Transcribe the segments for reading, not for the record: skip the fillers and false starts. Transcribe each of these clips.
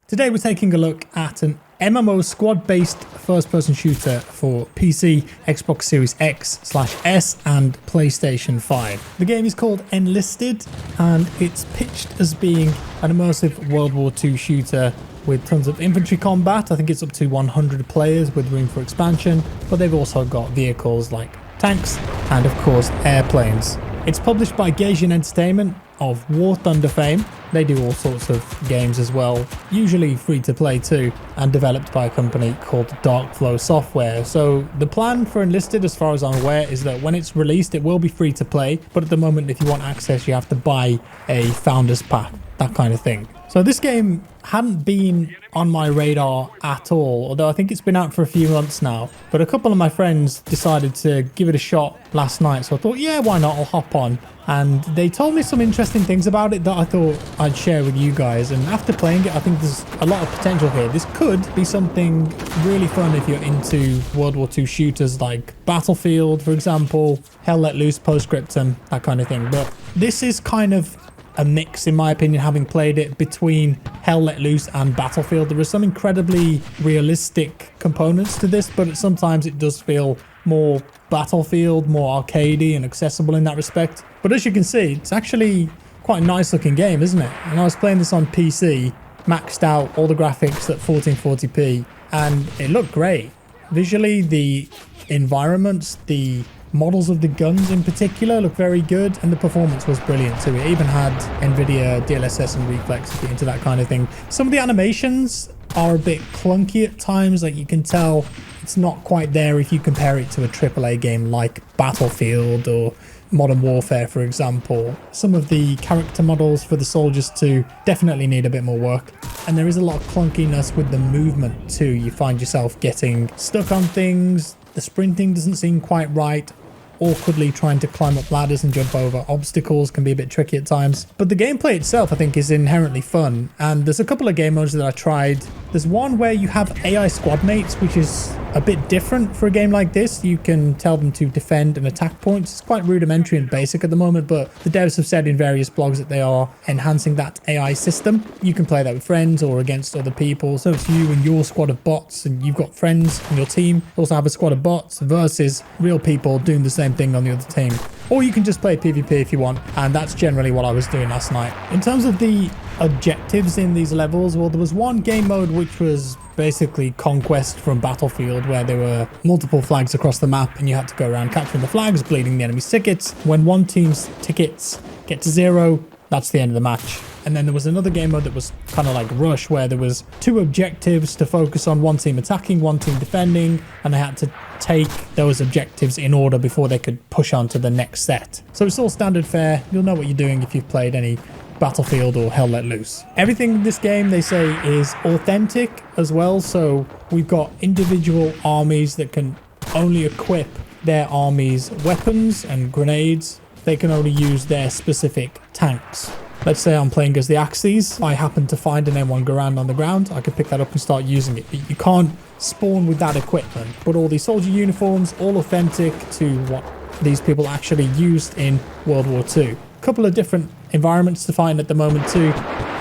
Today we're taking a look at an MMO squad-based first-person shooter for PC, Xbox Series X/S and PlayStation 5. The game is called Enlisted and it's pitched as being an immersive World War II shooter with tons of infantry combat. I think it's up to 100 players with room for expansion, but they've also got vehicles like tanks and of course airplanes. It's published by Gaijin Entertainment of War Thunder fame. They do all sorts of games as well, usually free to play too, and developed by a company called Darkflow Software. So the plan for Enlisted, as far as I'm aware, is that when it's released it will be free to play, but at the moment if you want access you have to buy a founder's pack, that kind of thing. So this game hadn't been on my radar at all, although I think it's been out for a few months now. But a couple of my friends decided to give it a shot last night, so I thought, yeah, why not, I'll hop on. And they told me some interesting things about it that I thought I'd share with you guys. And after playing it, I think there's a lot of potential here. This could be something really fun if you're into World War II shooters like Battlefield, for example, Hell Let Loose, Postscriptum, that kind of thing. But this is kind of a mix, in my opinion, having played it, between Hell Let Loose and Battlefield. There are some incredibly realistic components to this, but sometimes it does feel more Battlefield, more arcadey and accessible in that respect. But as you can see, it's actually quite a nice looking game, isn't it? And I was playing this on PC, maxed out all the graphics at 1440p, and it looked great. Visually, the environments, the models of the guns in particular look very good, and the performance was brilliant too. It even had NVIDIA DLSS and reflex if you're into that kind of thing. Some of the animations are a bit clunky at times, like you can tell it's not quite there if you compare it to a AAA game like Battlefield or Modern Warfare, for example. Some of the character models for the soldiers too definitely need a bit more work, and there is a lot of clunkiness with the movement too. You find yourself getting stuck on things, the sprinting doesn't seem quite right, awkwardly trying to climb up ladders and jump over obstacles can be a bit tricky at times. But the gameplay itself I think is inherently fun, and there's a couple of game modes that I tried. There's one where you have AI squad mates, which is a bit different for a game like this. You can tell them to defend and attack points. It's quite rudimentary and basic at the moment, but the devs have said in various blogs that they are enhancing that AI system. You can play that with friends or against other people, so it's you and your squad of bots, and you've got friends in your team also have a squad of bots versus real people doing the same thing on the other team. Or you can just play PvP if you want, and that's generally what I was doing last night. In terms of the objectives in these levels, well, there was one game mode which was basically conquest from Battlefield, where there were multiple flags across the map and you had to go around capturing the flags, bleeding the enemy's tickets. When one team's tickets get to 0, that's the end of the match. And then there was another game mode that was kind of like Rush, where there was 2 objectives to focus on, one team attacking, one team defending, and they had to take those objectives in order before they could push on to the next set. So it's all standard fare. You'll know what you're doing if you've played any Battlefield or Hell Let Loose. Everything in this game, they say, is authentic as well. So we've got individual armies that can only equip their armies weapons and grenades. They can only use their specific tanks. Let's say I'm playing as the Axis. I happen to find an M1 Garand on the ground. I could pick that up and start using it. But you can't spawn with that equipment. But all these soldier uniforms, all authentic to what these people actually used in World War II. A couple of different environments to find at the moment too.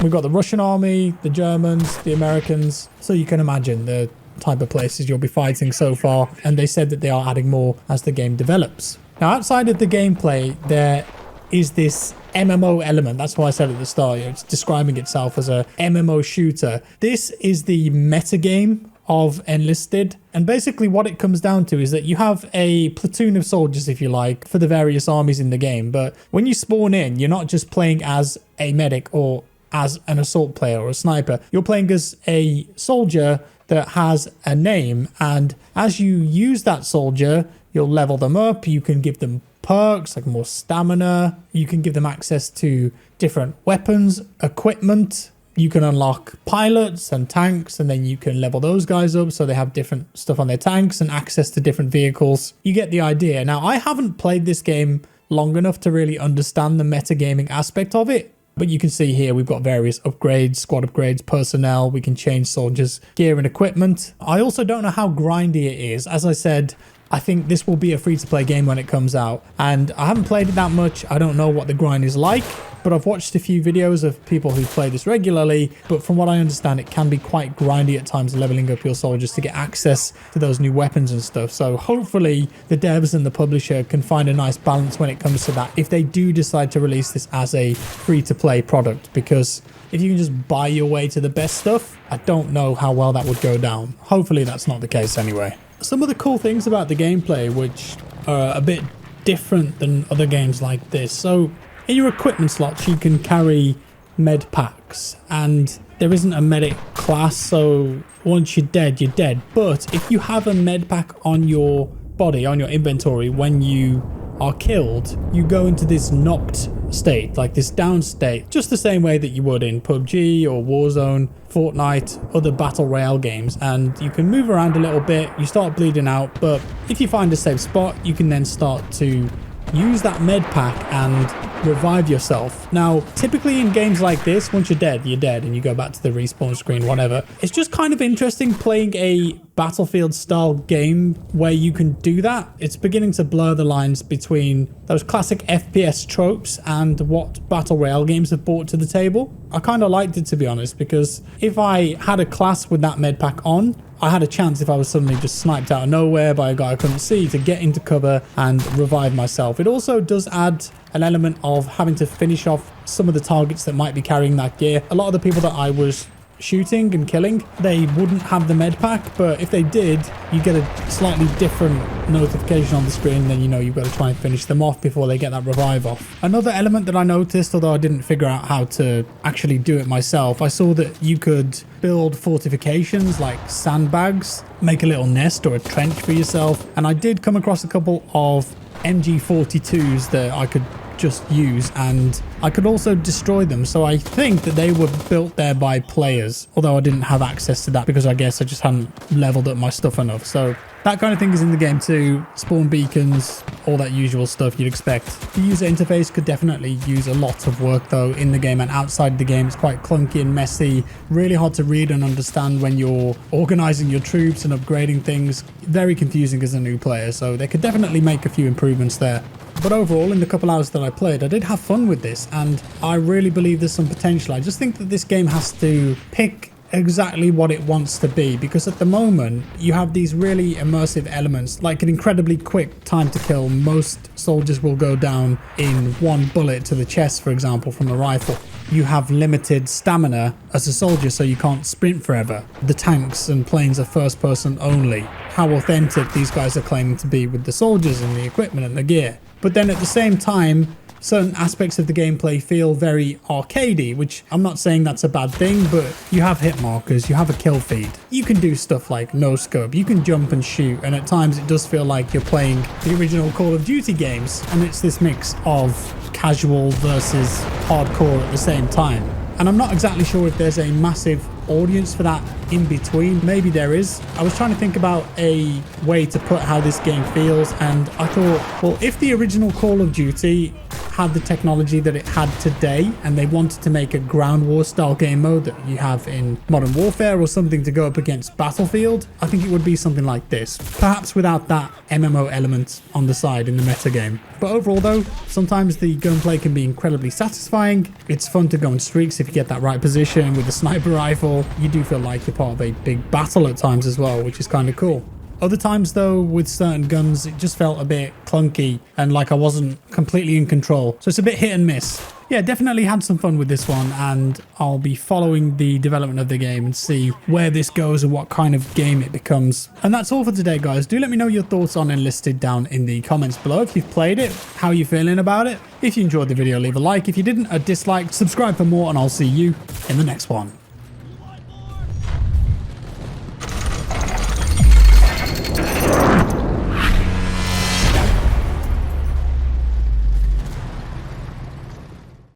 We've got the Russian army, the Germans, the Americans. So you can imagine the type of places you'll be fighting so far. And they said that they are adding more as the game develops. Now, outside of the gameplay, there is this MMO element. That's why I said at the start, it's describing itself as a MMO shooter. This is the metagame of Enlisted, and basically what it comes down to is that you have a platoon of soldiers, if you like, for the various armies in the game. But when you spawn in, you're not just playing as a medic or as an assault player or a sniper. You're playing as a soldier that has a name, and as you use that soldier, you'll level them up. You can give them perks like more stamina. You can give them access to different weapons, equipment. You can unlock pilots and tanks, and then you can level those guys up so they have different stuff on their tanks and access to different vehicles. You get the idea. Now, I haven't played this game long enough to really understand the metagaming aspect of it, but you can see here we've got various upgrades, squad upgrades, personnel. We can change soldiers' gear and equipment. I also don't know how grindy it is. As I said, I think this will be a free-to-play game when it comes out, and I haven't played it that much. I don't know what the grind is like. but I've watched a few videos of people who play this regularly, but from what I understand, it can be quite grindy at times leveling up your soldiers to get access to those new weapons and stuff. So hopefully the devs and the publisher can find a nice balance when it comes to that if they do decide to release this as a free-to-play product, because if you can just buy your way to the best stuff, I don't know how well that would go down. Hopefully that's not the case anyway. Some of the cool things about the gameplay, which are a bit different than other games like this. So in your equipment slots, you can carry med packs, and there isn't a medic class, so once you're dead, you're dead. But if you have a med pack on your body, on your inventory, when you are killed, you go into this knocked state, like this down state, just the same way that you would in PUBG or Warzone, Fortnite, other battle royale games, and you can move around a little bit, you start bleeding out, but if you find a safe spot, you can then start to use that med pack and revive yourself. Now, typically in games like this, once you're dead, and you go back to the respawn screen, whatever. It's just kind of interesting playing a Battlefield style game where you can do that. It's beginning to blur the lines between those classic FPS tropes and what battle royale games have brought to the table. I kind of liked it, to be honest, because if I had a class with that med pack on, I had a chance, if I was suddenly just sniped out of nowhere by a guy I couldn't see, to get into cover and revive myself. It also does add an element of having to finish off some of the targets that might be carrying that gear. A lot of the people that I was shooting and killing, they wouldn't have the med pack, but if they did, you get a slightly different notification on the screen, then you know you've got to try and finish them off before they get that revive off. Another element that I noticed, although I didn't figure out how to actually do it myself, I saw that you could build fortifications like sandbags, make a little nest or a trench for yourself, and I did come across a couple of MG42s that I could just use, and I could also destroy them, so I think that they were built there by players, although I didn't have access to that because I guess I just hadn't leveled up my stuff enough. So that kind of thing is in the game too. Spawn beacons, all that usual stuff you'd expect. The user interface could definitely use a lot of work though in the game and outside the game. It's quite clunky and messy, really hard to read and understand when you're organizing your troops and upgrading things. Very confusing as a new player, so they could definitely make a few improvements there. But overall, in the couple hours that I played, I did have fun with this, and I really believe there's some potential. I just think that this game has to pick exactly what it wants to be, because at the moment you have these really immersive elements, like an incredibly quick time to kill. Most soldiers will go down in one bullet to the chest, for example, from a rifle. You have limited stamina as a soldier, so you can't sprint forever. The tanks and planes are first person only. How authentic these guys are claiming to be with the soldiers and the equipment and the gear. But then at the same time, certain aspects of the gameplay feel very arcadey, which I'm not saying that's a bad thing, but you have hit markers, you have a kill feed. You can do stuff like no scope, you can jump and shoot, and at times it does feel like you're playing the original Call of Duty games, and it's this mix of casual versus hardcore at the same time. And I'm not exactly sure if there's a massive audience for that in between. Maybe there is. I was trying to think about a way to put how this game feels, and I thought, well, if the original Call of Duty had the technology that it had today and they wanted to make a ground war style game mode that you have in Modern Warfare or something to go up against Battlefield, I think it would be something like this, perhaps without that MMO element on the side in the metagame. But overall though, sometimes the gunplay can be incredibly satisfying. It's fun to go on streaks if you get that right position with the sniper rifle. You do feel like you're part of a big battle at times as well, which is kind of cool. Other times though, with certain guns, it just felt a bit clunky and like I wasn't completely in control. So it's a bit hit and miss. Yeah, definitely had some fun with this one, and I'll be following the development of the game and see where this goes and what kind of game it becomes. And that's all for today, guys. Do let me know your thoughts on Enlisted down in the comments below. If you've played it, how you feeling about it? If you enjoyed the video, leave a like. If you didn't, a dislike. Subscribe for more, and I'll see you in the next one.